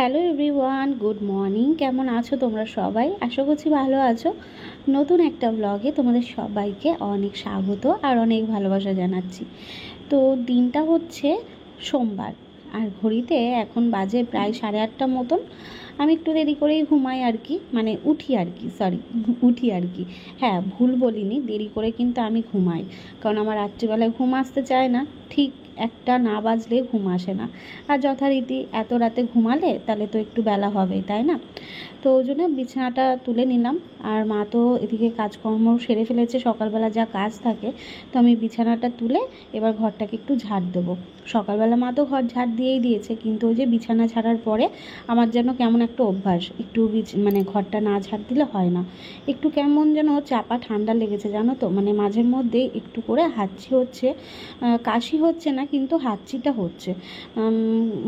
Hello everyone, good morning. কেমন আছো তোমরা সবাই? আশা করছি ভালো আছো। নতুন একটা ব্লগে তোমাদের সবাইকে অনেক স্বাগত আর অনেক ভালোবাসা জানাচ্ছি। তো দিনটা হচ্ছে সোমবার, আর ঘড়িতে এখন বাজে প্রায় 8:30 মতন। আমি একটু দেরি করেই ঘুমাই আর কি, মানে উঠি আর কি। হ্যাঁ, ভুল বলিনি, দেরি করে কিন্তু আমি ঘুমাই, কারণ আমার রাত্রিবেলায় ঘুম আসতে চায় না। ঠিক একটা না বাজলে ঘুম আসে না। আর যথারীতি এত রাতে ঘুমালে তাহলে তো একটু বেলা হবে, তাই না? তো ওই জন্য বিছানাটা তুলে নিলাম। আর মা তো এদিকে কাজকর্ম সেরে ফেলেছে, সকালবেলা যা কাজ থাকে। তো আমি বিছানাটা তুলে এবার ঘরটাকে একটু ঝাড় দেবো। সকালবেলা মা তো ঘর ঝাড় দিয়েই দিয়েছে, কিন্তু ওই যে বিছানা ঝাড়ার পরে আমার যেন কেমন একটা অভ্যাস, একটু মানে ঘরটা না ঝাড় দিলে হয় না। একটু কেমন যেন চাপা ঠান্ডা লেগেছে, জানো তো, মানে মাঝের মধ্যে একটু করে হাঁচি হচ্ছে, কাশি হচ্ছে না কিন্তু হাঁচিটা হচ্ছে।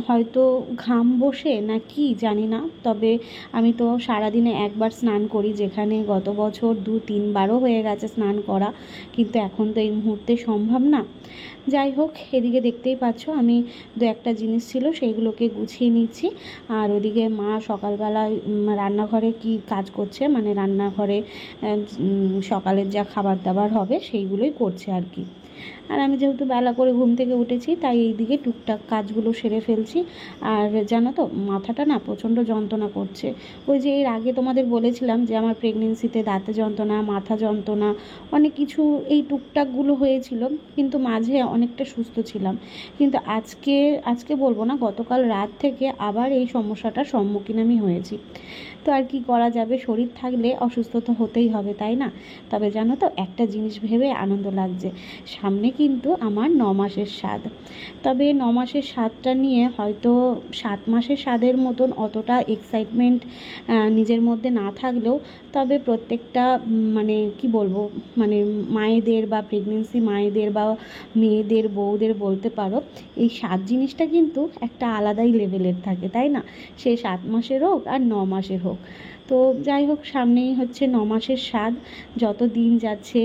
হয়তো ঘাম বসে না কি জানি না, তবে আমি তো সারাদিনে একবার স্নান করি, যেখানে গত বছর 2-3বারও হয়ে গেছে স্নান করা, কিন্তু এখন তো এই মুহূর্তে সম্ভব না। যাই হোক, এদিকে দেখতেই পাচ্ছ আমি একটা জিনিস ছিল সেইগুলোকে গুছিয়ে নিচ্ছি। আর ওদিকে মা সকালবেলায় রান্নাঘরে কি কাজ করছে, মানে রান্নাঘরে সকালের যা খাবার দাবার হবে সেইগুলোই করছে আর কি। আর আমি যেহেতু বেলা করে ঘুম থেকে উঠেছি, তাই এই দিকে টুকটাক কাজগুলো সেরে ফেলছি। আর জানো তো, মাথাটা না প্রচণ্ড যন্ত্রণা করছে। ওই যে এর আগে তোমাদের বলেছিলাম যে আমার প্রেগনেন্সিতে দাঁতে যন্ত্রণা, মাথা যন্ত্রণা, অনেক কিছু এই টুকটাকগুলো হয়েছিল, কিন্তু মাঝে অনেকটা সুস্থ ছিলাম। কিন্তু আজকে বলবো না, গতকাল রাত থেকে আবার এই সমস্যাটার সম্মুখীন আমি হয়েছি। তো আর কি করা যাবে, শরীর থাকলে অসুস্থ তো হতেই হবে, তাই না? তবে জানো তো, একটা জিনিস ভেবে আনন্দ লাগছে, সামনে কিন্তু আমার 9 মাসের স্বাদ। তবে 9 মাসের স্বাদটা নিয়ে হয়তো 7 মাসের স্বাদের মতন অতটা এক্সাইটমেন্ট নিজের মধ্যে না থাকলেও, তবে প্রত্যেকটা মানে কি বলবো, মানে মায়েদের বা প্রেগনেন্সি মায়েদের বা মেয়েদের বউদের বলতে পারো, এই স্বাদ জিনিসটা কিন্তু একটা আলাদাই লেভেলের থাকে, তাই না? সে 7 মাসের হোক আর 9 মাসের হোক। তো যাই হোক, সামনেই হচ্ছে 9 মাসের স্বাদ। যত দিন যাচ্ছে,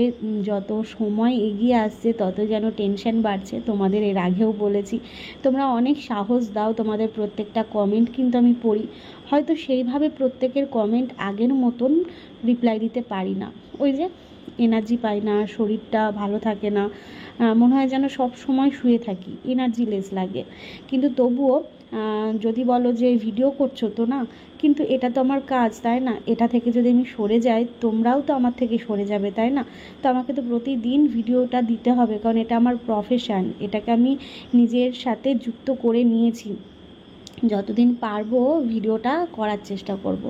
যত সময় এগিয়ে আসছে, তত যেন টেনশন বাড়ছে। তোমাদের এর আগেও বলেছি, তোমরা অনেক সাহস দাও, তোমাদের প্রত্যেকটা কমেন্ট কিন্তু আমি পড়ি। হয়তো সেইভাবে প্রত্যেকের কমেন্ট আগের মতন রিপ্লাই দিতে পারি না, ওই যে এনার্জি পাই না, শরীরটা ভালো থাকে না, মনে হয় যেন সব সময় শুয়ে থাকি, এনার্জি লেস লাগে। কিন্তু তবুও যদি বলো যে ভিডিও করছো তো না, কিন্তু এটা তো আমার কাজ, তাই না? এটা থেকে যদি আমি সরে যাই, তোমরাও তো আমার থেকে সরে যাবে, তাই না? তো আমাকে তো প্রতিদিন ভিডিওটা দিতে হবে, কারণ এটা আমার প্রফেশন, এটাকে আমি নিজের সাথে যুক্ত করে নিয়েছি। যতদিন পারবো ভিডিওটা করার চেষ্টা করব।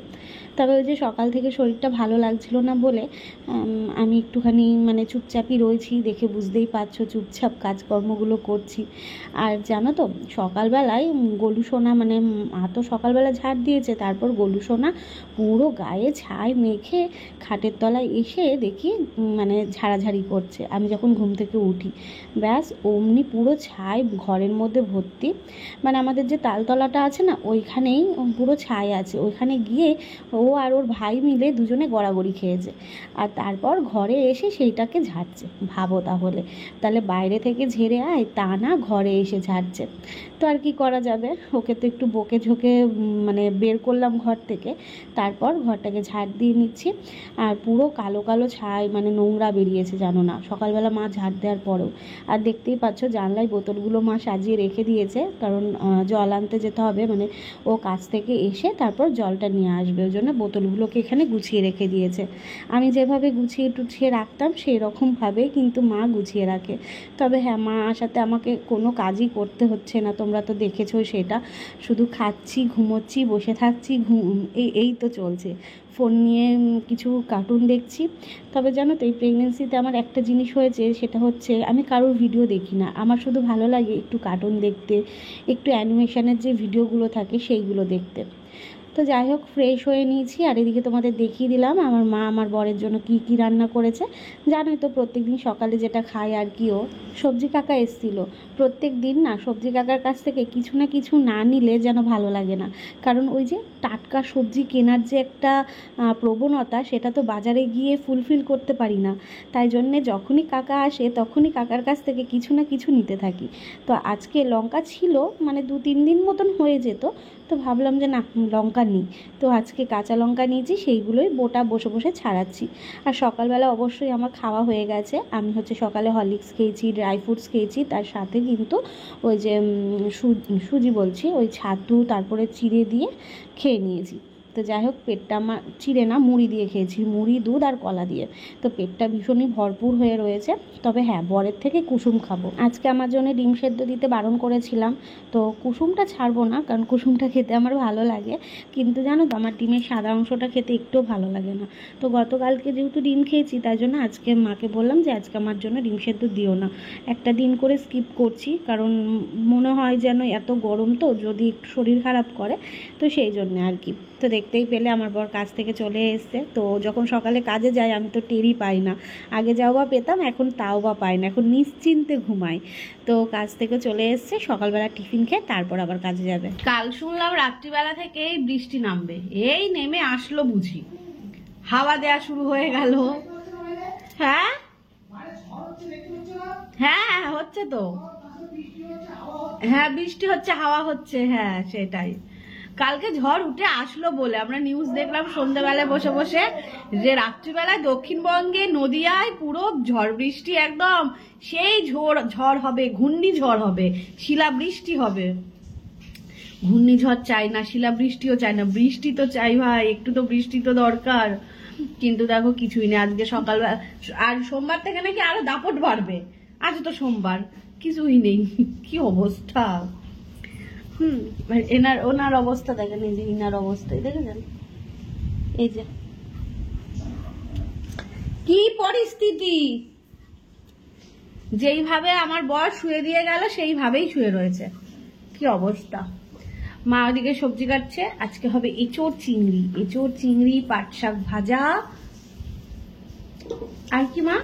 তবে ওই যে সকাল থেকে শরীরটা ভালো লাগছিল না বলে আমি একটুখানি মানে চুপচাপই রয়েছি, দেখে বুঝতেই পারছো, চুপচাপ কাজকর্মগুলো করছি। আর জানো তো, সকালবেলায় গোলু সোনা, মানে মা তো সকালবেলা ঝাড় দিয়েছে, তারপর গোলু সোনা পুরো গায়ে ছাই মেখে খাটের তলায় এসে দেখি মানে ঝাড়াঝাড়ি করছে আমি যখন ঘুম থেকে উঠি। ব্যাস অমনি পুরো ছাই ঘরের মধ্যে ভর্তি। মানে আমাদের যে তালতলাটা আছে না, ওইখানেই পুরো ছাই আছে। ওইখানে গিয়ে ও আর ওর ভাই মিলে দুজনে গড়াগড়ি খেয়েছে, আর তারপর ঘরে এসে সেইটাকে ঝাড়ছে। ভাবো তাহলে বাইরে থেকে ঝেড়ে আয়, তা না ঘরে এসে ঝাড়ছে। তো আর কি করা যাবে, ওকে তো একটু বকে ঝোঁকে মানে বের করলাম ঘর থেকে। তারপর ঘরটাকে ঝাড় দিয়ে নিচ্ছি। আর পুরো কালো কালো ছাই, মানে নোংরা বেরিয়েছে জানো না, সকালবেলা মা ঝাড় দেওয়ার পরেও। আর দেখতেই পাচ্ছ জানলায় বোতলগুলো মা সাজিয়ে রেখে দিয়েছে, কারণ জল আনতে যেতে হবে, মানে ও কাছ থেকে এসে তারপর জলটা নিয়ে আসবে, ওই জন্য বোতলগুলোকে এখানে গুছিয়ে রেখে দিয়েছে। আমি যেভাবে গুছিয়ে টুছিয়ে রাখতাম সেই রকমভাবেই কিন্তু মা গুছিয়ে রাখে। তবে হ্যাঁ, মা আসাতে আমাকে কোনো কাজই করতে হচ্ছে না, তোমরা তো দেখেছো সেটা। শুধু খাচ্ছি, ঘুমোচ্ছি, বসে থাকছি, এই তো চলছে। ফোন নিয়ে কিছু কার্টুন দেখছি। তবে জানো তো, এই প্রেগনেন্সিতে আমার একটা জিনিস হয়েছে, সেটা হচ্ছে আমি কারোর ভিডিও দেখি না। আমার শুধু ভালো লাগে একটু কার্টুন দেখতে, একটু অ্যানিমেশনের যে ভিডিওগুলো থাকে সেইগুলো দেখতে। তো যাই হোক, ফ্রেশ হয়ে নিয়েছি। আর এদিকে তোমাদের দেখিয়ে দিলাম আমার মা আমার বরের জন্য কি কি রান্না করেছে। জানোই তো প্রত্যেক দিন সকালে যেটা খায় আর কি। ও সবজি কাকা এসেছিল। প্রত্যেক দিন না সবজি কাকার কাছ থেকে কিছু না কিছু না নিলে যেন ভালো লাগে না, কারণ ওই যে টাটকা সবজি কেনার যে একটা প্রবণতা, সেটা তো বাজারে গিয়ে ফুলফিল করতে পারি না। তাই জন্যে যখনই কাকা আসে তখনই কাকার কাছ থেকে কিছু না কিছু নিতে থাকি। তো আজকে লঙ্কা ছিল, মানে 2-3 দিন মতন হয়ে যেত, তো ভাবলাম যে না লঙ্কা নিই, তো আজকে কাঁচা লঙ্কা নিয়েছি, সেইগুলোই বোটা বসে বসে ছাড়াচ্ছি। আর সকালবেলা অবশ্যই আমার খাওয়া হয়ে গেছে। আমি হচ্ছে সকালে হরলিক্স খেয়েছি, ড্রাই ফ্রুটস খেয়েছি, তার সাথে কিন্তু ওই যে সুজি বলছি, ওই ছাতু তারপরে চিড়ে দিয়ে খেয়ে নিয়েছি। তো যাই হোক, পেটটা আমার চিড়ে না, মুড়ি দিয়ে খেয়েছি, মুড়ি, দুধ আর কলা দিয়ে। তো পেটটা ভীষণই ভরপুর হয়ে রয়েছে। তবে হ্যাঁ, বরের থেকে কুসুম খাবো। আজকে আমার জন্য ডিম সেদ্ধ দিতে বারণ করেছিলাম, তো কুসুমটা ছাড়বো না, কারণ কুসুমটা খেতে আমার ভালো লাগে। কিন্তু জানো তো, আমার ডিমের সাদা অংশটা খেতে একটুও ভালো লাগে না। তো গতকালকে যেহেতু ডিম খেয়েছি, তাই জন্য আজকে মাকে বললাম যে আজকে আমার জন্য ডিম সেদ্ধ দিও না, একটা দিন করে স্কিপ করছি, কারণ মনে হয় যেন এত গরম তো যদি একটু শরীর খারাপ করে, তো সেই জন্য আর কি। তো দেখতেই পেলে আমার বর কাজ থেকে চলে এসছে। তো যখন সকালে কাজে যাই আমি তো টেরই পাই না, আগে যাও বা পেতাম, এখন তাও বা পাই না, এখন নিশ্চিন্তে ঘুমাই। তো কাজ থেকে চলে এসছে, সকালবেলা টিফিন খেয়ে তারপর আবার কাজে যাবে। কাল শুনলাম রাত্রিবেলা থেকেই বৃষ্টি নামবে, এই নেমে আসলো বুঝি, হাওয়া দেয়া শুরু হয়ে গেল। হ্যাঁ হ্যাঁ হচ্ছে তো, হ্যাঁ বৃষ্টি হচ্ছে, হাওয়া হচ্ছে, হ্যাঁ সেটাই। কালকে ঝড় উঠে আসলো বলে আমরা নিউজ দেখলাম সন্ধ্যাবেলায় বসে বসে, যে রাত্রিবেলায় দক্ষিণবঙ্গে নদিয়ায় পুরো ঝড় বৃষ্টি, একদম সেই ঝড় হবে, ঘূর্ণিঝড় হবে, শিলাবৃষ্টি হবে। ঘূর্ণিঝড় চাই না, শিলাবৃষ্টিও চাই না, বৃষ্টি তো চাই ভাই, একটু তো বৃষ্টি তো দরকার। কিন্তু দেখো কিছুই নেই। আজকে সকালবেলা, আর সোমবার থেকে নাকি আরো দাপট বাড়বে, আজ তো সোমবার, কিছুই নেই। কি অবস্থা! ওনার অবস্থা দেখেন, এই যে ইনার অবস্থা দেখেছেন, এই যে কি পরিস্থিতি। যেইভাবে আমার বর শুয়ে দিয়ে গেল সেইভাবেই শুয়ে রয়েছে, কি অবস্থা। মা ওদিকে সবজি কাটছে, আজকে হবে এঁচোড় চিংড়ি, পাট শাক ভাজা, আর কি মা?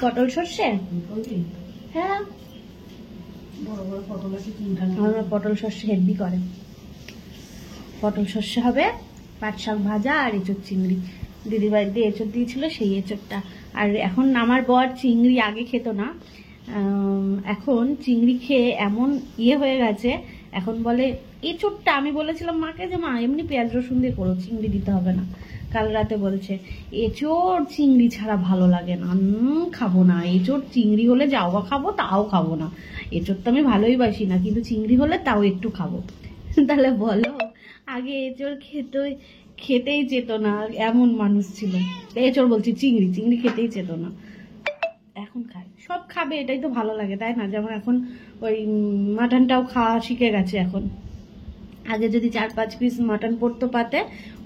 পটল সর্ষে, হ্যাঁ পটল সর্ষে হেভি করে। পটল সর্ষে হবে, পাট শাক ভাজা আর এঁচোড় চিংড়ি। দিদিভাই দিয়ে এঁচোড় দিয়েছিল, সেই এঁচোড়টা। আর এখন আমার বর চিংড়ি আগে খেত না, এখন চিংড়ি খেয়ে এমন হয়ে গেছে, এখন বলে এঁচোড়টা, আমি বলেছিলাম মাকে যে মা এমনি পেঁয়াজ রসুন দিয়ে করো, চিংড়ি দিতে হবে না। কাল রাতে বলছে এঁচোড় চিংড়ি ছাড়া ভালো লাগে না, খাবো না, এঁচোড় চিংড়ি হলে যাও বা খাবো, তাও খাবো না। এঁচোড় তো আমি ভালোই বাসি না, কিন্তু চিংড়ি হলে তাও একটু খাবো। তাহলে বলো, আগে এঁচোড় খেতেই যেত না, এমন মানুষ ছিল। এঁচোড় বলছি, চিংড়ি খেতেই যেত না, এখন খায়, সব খাবে, এটাই তো ভালো লাগে, তাই না? যেমন এখন ওই মাটনটাও খাওয়া শিখে গেছে এখন। আগে যদি 4-5 পিস মাটন পড়তো পাতে,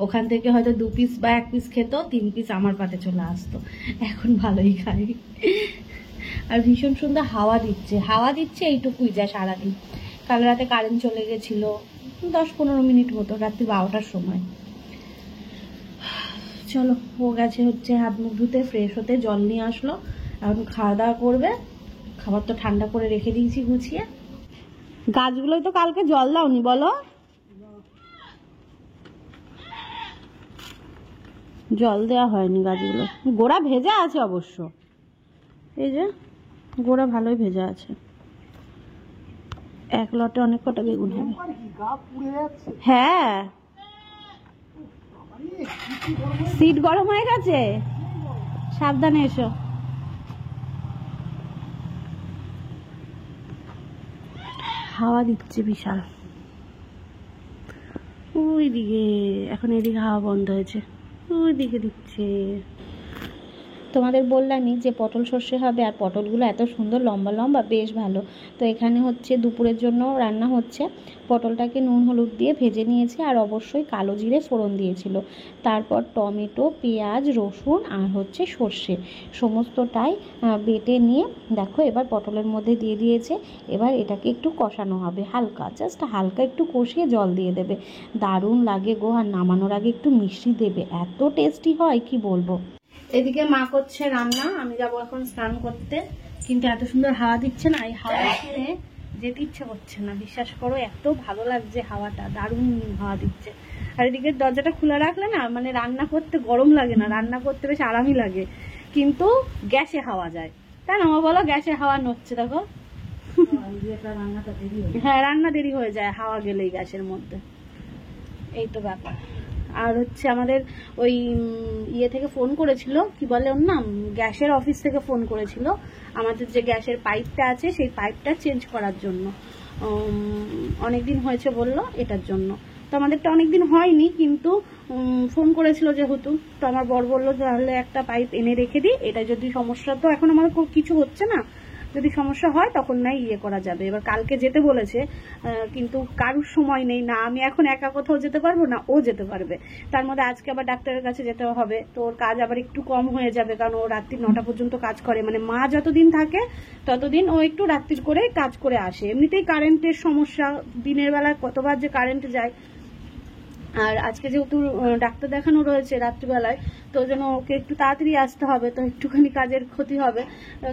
ওখান থেকে হয়তো 2 পিস বা 1 পিস খেত, 3 পিস আমার পাতে চলে আসতো, এখন ভালোই খাই। আর ভীষণ সুন্দর হাওয়া দিচ্ছে এইটুকুই যা সারাদিন। কাল রাতে কারেন্ট চলে গেছিল 10-15 মিনিট মতো, রাত্রি 12টার সময়। চলো, ও গেছে হচ্ছে হাত মুখ ধুতে, ফ্রেশ হতে, জল নিয়ে আসলো, এখন খাওয়া দাওয়া করবে। খাবার তো ঠান্ডা করে রেখে দিয়েছি গুছিয়ে। গাছগুলোই তো কালকে জল দাওনি বলো? জল দেওয়া হয়নি গাছগুলো, গোড়া ভেজা আছে অবশ্য, এই যে গোড়া ভালোই ভেজা আছে। এক লটে অনেক কটা বেগুন হবে। হ্যাঁ, সিট গরম হয়ে গেছে, সাবধানে এসো। হাওয়া দিচ্ছে বিশাল ওইদিকে, এখন এদিকে হাওয়া বন্ধ হয়েছে, ওইদিকে দিচ্ছে। তোমাদের বললামই যে পটল সর্ষে হবে, আর পটলগুলো এত সুন্দর লম্বা লম্বা, বেশ ভালো। তো এখানে হচ্ছে দুপুরের জন্য রান্না হচ্ছে, পটলটাকে নুন হলুদ দিয়ে ভেজে নিয়েছে, আর অবশ্যই কালো জিরে ফোড়ন দিয়েছিল। তারপর টমেটো, পেঁয়াজ, রসুন আর হচ্ছে সর্ষে সমস্তটাই বেটে নিয়ে দেখো এবার পটলের মধ্যে দিয়ে দিয়েছে। এবার এটাকে একটু কষানো হবে, হালকা, জাস্ট হালকা একটু কষিয়ে জল দিয়ে দেবে। দারুণ লাগে গো, আর নামানোর আগে একটু মিষ্টি দেবে, এত টেস্টি হয় কি বলবো। এদিকে মা করছে রান্না, আমি যাবো এখন স্নান করতে, কিন্তু এত সুন্দর হাওয়া দিচ্ছে না, এই হাওয়া ছেড়ে যেতে ইচ্ছে করছে না, বিশ্বাস করো, এত ভালো লাগছে হাওয়াটা, দারুণ হাওয়া দিচ্ছে। আর এদিকে দরজাটা খোলা রাখলে না, মানে রান্না করতে গরম লাগে না, রান্না করতে বেশ আরামই লাগে, কিন্তু গ্যাসে হাওয়া যায়, তাই না মা বলো? গ্যাসে হাওয়া নড়ছে দেখো, হ্যাঁ, রান্না দেরি হয়ে যায় হাওয়া গেলেই গ্যাসের মধ্যে, এই তো ব্যাপার। আর হচ্ছে আমাদের ওই ইয়ে থেকে ফোন করেছিল, কি বলে ওর নাম, গ্যাসের অফিস থেকে ফোন করেছিল আমাদের যে গ্যাসের পাইপটা আছে সেই পাইপটা চেঞ্জ করার জন্য। অনেকদিন হয়েছে বললো এটার জন্য, তো আমাদেরটা অনেকদিন হয়নি, কিন্তু ফোন করেছিল যেহেতু, তো আমার বর বললো তাহলে একটা পাইপ এনে রেখে দিই, এটা যদি সমস্যা, তো এখন আমাদের কিছু হচ্ছে না, যদি সমস্যা হয় তখন নাই ইয়ে করা যাবে। এবার কালকে যেতে বলেছে, কিন্তু কারুর সময় নেই, না আমি এখন একা কোথাও যেতে পারবো না ও যেতে পারবে, তার মধ্যে আজকে আবার ডাক্তারের কাছে যেতে হবে, তো ওর কাজ আবার একটু কম হয়ে যাবে, কারণ ও রাত্রি 9টা পর্যন্ত কাজ করে, মানে মা যতদিন থাকে ততদিন ও একটু রাত্রির করে কাজ করে আসে। এমনিতেই কারেন্টের সমস্যা, দিনের বেলায় কতবার যে কারেন্ট যায়, আর আজকে যেহেতু ডাক্তার দেখানো রয়েছে রাত্রিবেলায়, তো যেন ওকে একটু তাড়াতাড়ি আসতে হবে, তো একটুখানি কাজের ক্ষতি হবে,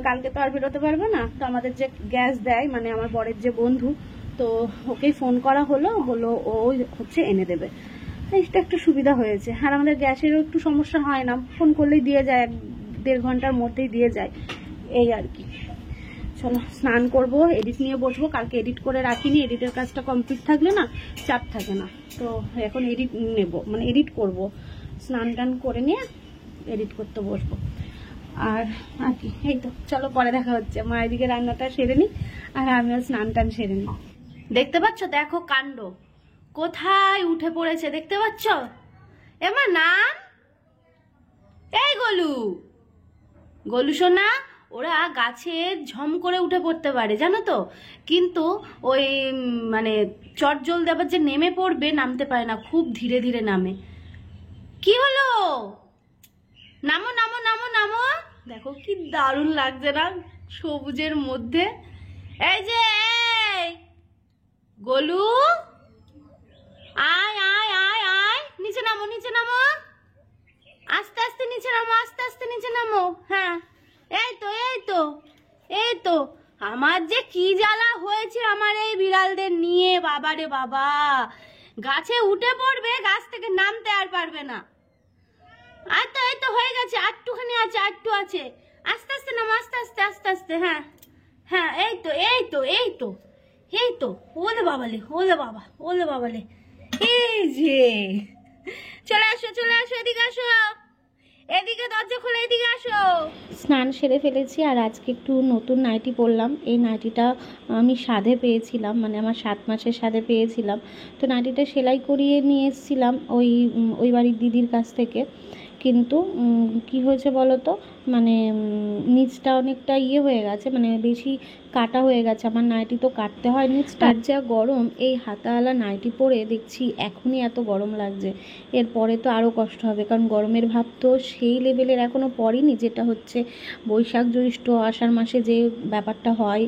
কালকে তো আর বেরোতে পারবে না। তো আমাদের যে গ্যাস দেয়, মানে আমার বরের যে বন্ধু, তো ওকেই ফোন করা হলো, বললো ও হচ্ছে এনে দেবে, এটা একটু সুবিধা হয়েছে। আর আমাদের গ্যাসেরও একটু সমস্যা হয় না, ফোন করলেই দিয়ে যায়, 1-1.5 ঘন্টার মধ্যেই দিয়ে যায়, এই আর কি। চলো স্নান করব, এডিট নিয়ে বসবো, কালকে এডিট করে রাখিনি, এডিটের কাজটা কমপ্লিট থাকলে না চাপ থাকে না, তো এখন এডিট নেব, মানে এডিট করব, স্নান টান করে নিয়ে এডিট করতে বসবো। আর আর কি, এই তো চলো পরে দেখা হচ্ছে, মা এদিকে রান্নাটা সেরে নিই আর আমিও স্নান টান সেরে নিই। দেখতে পাচ্ছ, দেখো কাণ্ড কোথায় উঠে পড়েছে, দেখতে পাচ্ছ এমা নাম, এই গোলু, গোলু সোনা, ওরা গাছে ঝম করে উঠে পড়তে পারে জানো তো, কিন্তু ওই মানে চট জল দেবার যে নেমে পড়বে নামতে পারে না, খুব ধীরে ধীরে নামে। কি হলো, নামো নামো নামো নামো, দেখো কি দারুণ লাগছে না সবুজের মধ্যে। এই যে এই গোলু, আয় আয় আয় আয়, নিচে নামো নিচে নামো, আস্তে আস্তে নিচে নামো, আস্তে আস্তে নিচে নামো। হ্যাঁ, এই তো এই তো এই তো, আমার যে কি জ্বালা হয়েছে আমার এই বিড়ালদের নিয়ে, বাবা রে বাবা, গাছে উঠে পড়বে, গাছ থেকে নামতে আর পারবে না। আর তো এই তো হয়ে গেছে, আটটুখানি আছে, আটটু আছে, আস্তে আস্তে নামো, আস্তে আস্তে আস্তে আস্তে। হ্যাঁ হ্যাঁ, এই তো এই তো এই তো এই তো, ওলে বাবালে, ওলে বাবা, ওলে বাবালে, এই যে চলে আসো চলে আসো, এদিকে আসো, এদিকে দরজা খুলে এদিকে আসো। স্নান সেরে ফেলেছি, আর আজকে একটু নতুন নাইটি পরলাম। এই নাইটিটা আমি সাধে পেয়েছিলাম, মানে আমার 7 মাসের সাধে পেয়েছিলাম, তো নাইটিটা সেলাই করিয়ে নিয়ে এসেছিলাম ওই বাড়ির দিদির কাছ থেকে, কিন্তু কি হয়েছে বলো তো, মানে নিচটা অনেকটা ইয়ে হয়ে গেছে, মানে বেশি কাটা হয়ে গেছে, আমার নাইটি তো কাটতে হয় নিচটা, আর যা গরম, এই হাতাওয়ালা নাইটি পরে দেখছি এখনই এত গরম লাগছে, এরপরে তো আরও কষ্ট হবে, কারণ গরমের ভাব তো সেই লেভেলের এখনও পড়েনি, যেটা হচ্ছে বৈশাখ জ্যৈষ্ঠ আষাঢ় মাসে যে ব্যাপারটা হয়।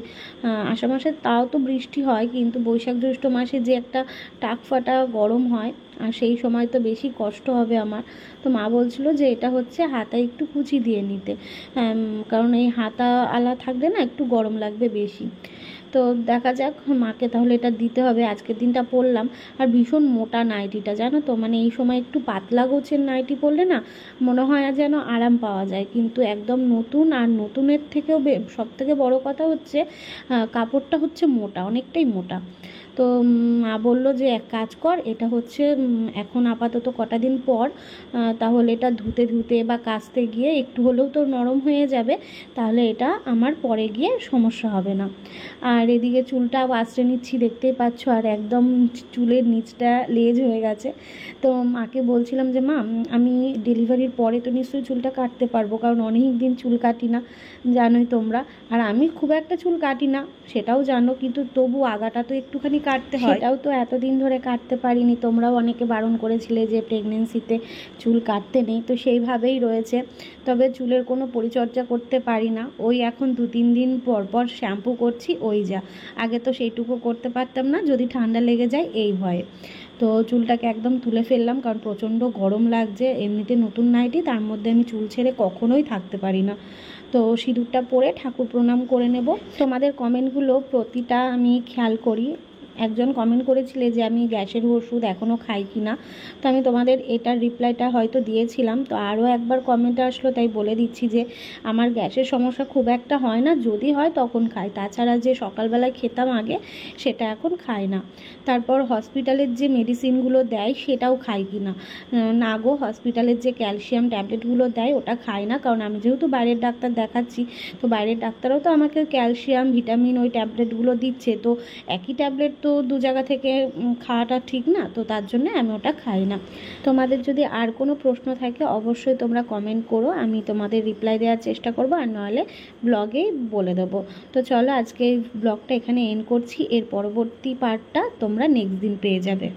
আষাঢ় মাসে তাও তো বৃষ্টি হয়, কিন্তু বৈশাখ জ্যৈষ্ঠ মাসে যে একটা টাকফাটা গরম হয়, আর সেই সময় তো বেশি কষ্ট হবে আমার। তো মা বলছিল যে এটা হচ্ছে হাতায় একটু কুচি দিয়ে নিতে, কারণ এই হাতা আলা থাকলে না একটু গরম লাগবে বেশি। তো দেখা যাক, মাকে তাহলে এটা দিতে হবে। আজকের দিনটা পরলাম, আর ভীষণ মোটা নাইটিটা জানো তো, মানে এই সময় একটু পাতলা গোছের নাইটি পরলে না মনে হয় যেন আরাম পাওয়া যায়, কিন্তু একদম নতুন, আর নতুনের থেকেও সব থেকে বড় কথা হচ্ছে কাপড়টা হচ্ছে মোটা, অনেকটাই মোটা। তো মা বললো যে এক কাজ কর, এটা হচ্ছে এখন আপাতত কটা দিন পর, তাহলে এটা ধুতে ধুতে বা কাচতে গিয়ে একটু হলেও তো নরম হয়ে যাবে, তাহলে এটা আমার পরে গিয়ে সমস্যা হবে না। আর এদিকে চুলটা আঁচড়ে নিচ্ছি, দেখতেই পাচ্ছ, আর একদম চুলের নিচটা লেজ হয়ে গেছে। তো মাকে বলছিলাম যে মা, আমি ডেলিভারির পরে তো নিশ্চয়ই চুলটা কাটতে পারবো, কারণ অনেক দিন চুল কাটি না, জানোই তোমরা, আর আমি খুব একটা চুল কাটি না সেটাও জানো, কিন্তু তবু আগাটা তো একটুখানি কাটতে হয়, সেটাও তো এতদিন ধরে কাটতে পারিনি। তোমরাও অনেকে বারণ করেছিলে যে প্রেগনেন্সিতে চুল কাটতে নেই, তো সেইভাবেই রয়েছে। তবে চুলের কোনো পরিচর্যা করতে পারি না, ওই এখন 2-3 দিন পর পর শ্যাম্পু করছি, ওই যা, আগে তো সেইটুকু করতে পারতাম না, যদি ঠান্ডা লেগে যায় এই ভয়ে। তো চুলটাকে একদম তুলে ফেললাম, কারণ প্রচণ্ড গরম লাগছে, এমনিতে নতুন নাইটি, তার মধ্যে আমি চুল ছেড়ে কখনোই থাকতে পারি না। তো সিঁদুরটা পরে ঠাকুর প্রণাম করে নেব। তোমাদের কমেন্টগুলো প্রতিটা আমি খেয়াল করি, একজন কমেন্ট করেছিলে যে আমি গ্যাসের ওষুধ এখনও খাই কি না, তো আমি তোমাদের এটার রিপ্লাইটা হয়তো দিয়েছিলাম। তো আরও একবার কমেন্ট আসলো, তাই বলে দিচ্ছি যে আমার গ্যাসের সমস্যা খুব একটা হয় না, যদি হয় তখন খাই, তাছাড়া যে সকালবেলায় খেতাম আগে সেটা এখন খাই না। তারপর হসপিটালের যে মেডিসিনগুলো দেয় সেটাও খাই কি না, না গো, হসপিটালের যে ক্যালসিয়াম ট্যাবলেটগুলো দেয় ওটা খাই না, কারণ আমি যেহেতু বাইরের ডাক্তার দেখাচ্ছি, তো বাইরের ডাক্তারও তো আমাকে ক্যালসিয়াম ভিটামিন ওই ট্যাবলেটগুলো দিচ্ছে, তো একই ট্যাবলেট তো দু জায়গা থেকে খাওয়াটা ঠিক না, তো তার জন্য আমি ওটা খাই না। তোমাদের যদি আর কোনো প্রশ্ন থাকে অবশ্যই তোমরা কমেন্ট করো, আমি তোমাদের রিপ্লাই দেওয়ার চেষ্টা করবো, আর নাহলে ব্লগেই বলে দেবো। তো চলো আজকে ব্লগটা এখানে এন্ড করছি, এর পরবর্তী পার্টটা তোমরা নেক্সট দিন পেয়ে যাবে।